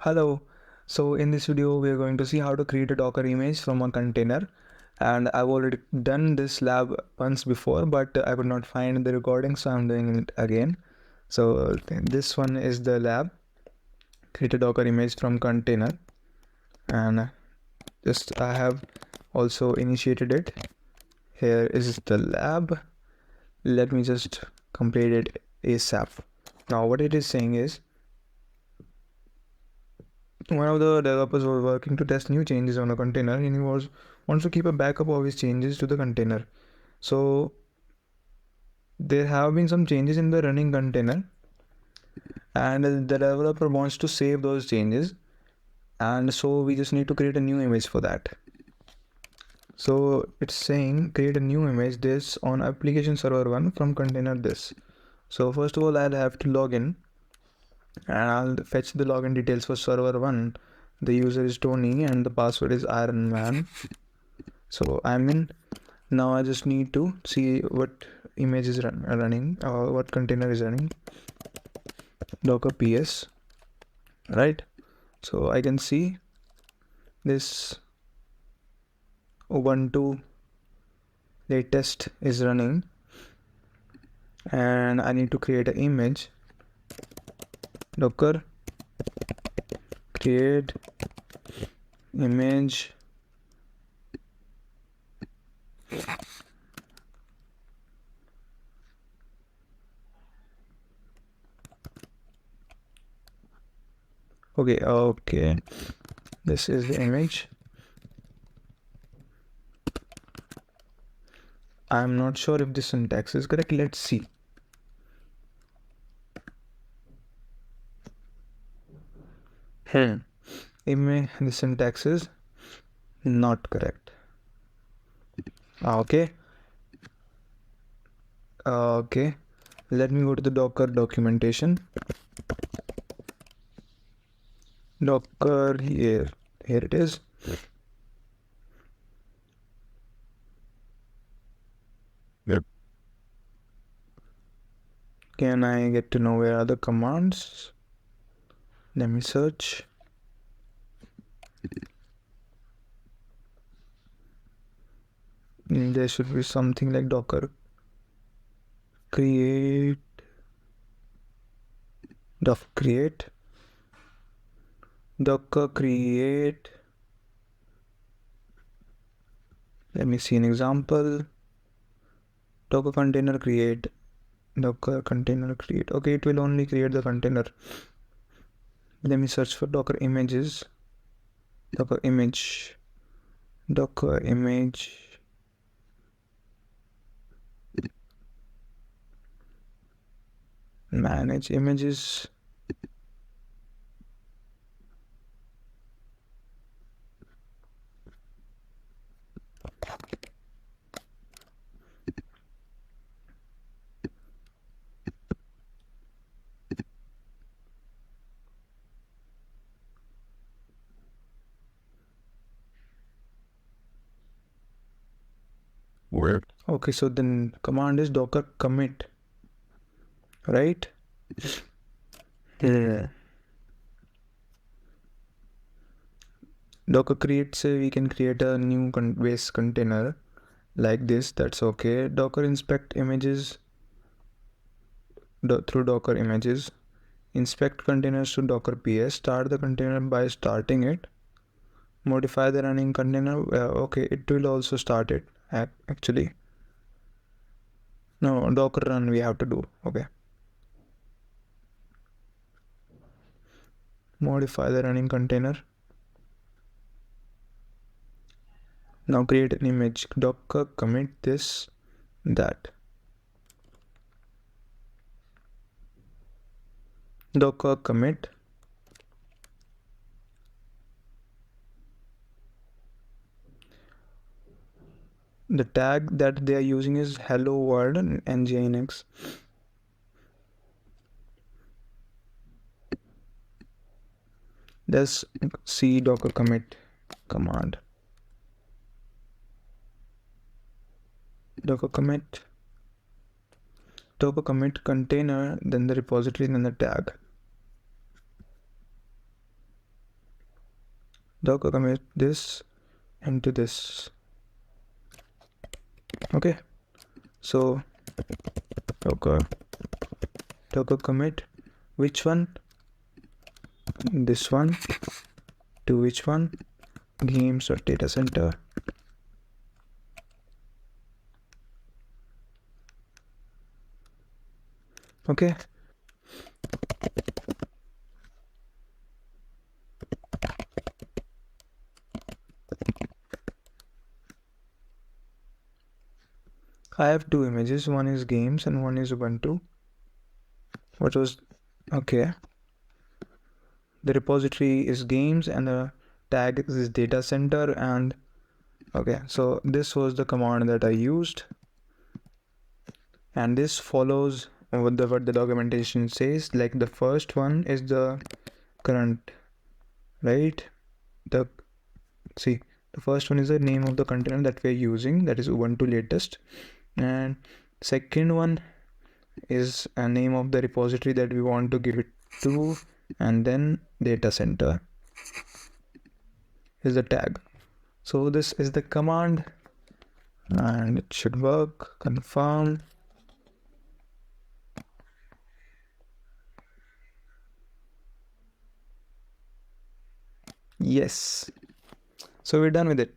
Hello. So in this video, we are going to see how to create a Docker image from a container. And I've already done this lab once before, but I could not find the recording, so I'm doing it again. So this one is the lab. Create a Docker image from container. And just I have also initiated it. Here is the lab. Let me just complete it ASAP. Now what it is saying is, one of the developers was working to test new changes on a container, and he wants to keep a backup of his changes to the container. So there have been some changes in the running container, and the developer wants to save those changes, and so we just need to create a new image for that. So it's saying create a new image this on application server 1 from container this. So first of all, I'll have to log in, and I'll fetch the login details for server 1. The user is Tony and the password is Iron Man. So I'm in. Now I just need to see what image is running or what container is running. Docker ps, right? So I can see this Ubuntu latest is running, and I need to create an image. Docker create image okay, this is the image. I'm not sure if the syntax is correct. Let's see. The syntax is not correct. Okay, let me go to the Docker documentation. Docker here it is. Yep. Can I get to know where are the commands? Let me search. There should be something like Docker create, Docker create. Let me see an example. Docker container create. Okay, it will only create the container. Let me search for Docker images. Docker image. Manage images. Where? Okay, so then command is docker commit, right? Yeah. Docker creates, we can create a new base container like this. That's okay. Docker inspect images through Docker images. Inspect containers to Docker ps. Start the container by starting it. Modify the running container. Okay, it will also start it actually. No, Docker run we have to do. Okay. Modify the running container. Now create an image. Docker commit this, that. Docker commit. The tag that they are using is hello world and nginx. Let's see docker commit command. Docker commit container, then the repository, then the tag. docker commit this into this. Okay, so docker commit which one, this one, to which one, games or data center. Okay, I have two images, one is games and one is Ubuntu. What was okay, the repository is games and the tag is data center. And okay, so this was the command that I used, and this follows what the documentation says. Like the first one is the current, right? The see, the first one is the name of the container that we're using, that is Ubuntu latest, and second one is a name of the repository that we want to give it to, and then data center is the tag. So this is the command and it should work. Confirm. Yes, so we're done with it.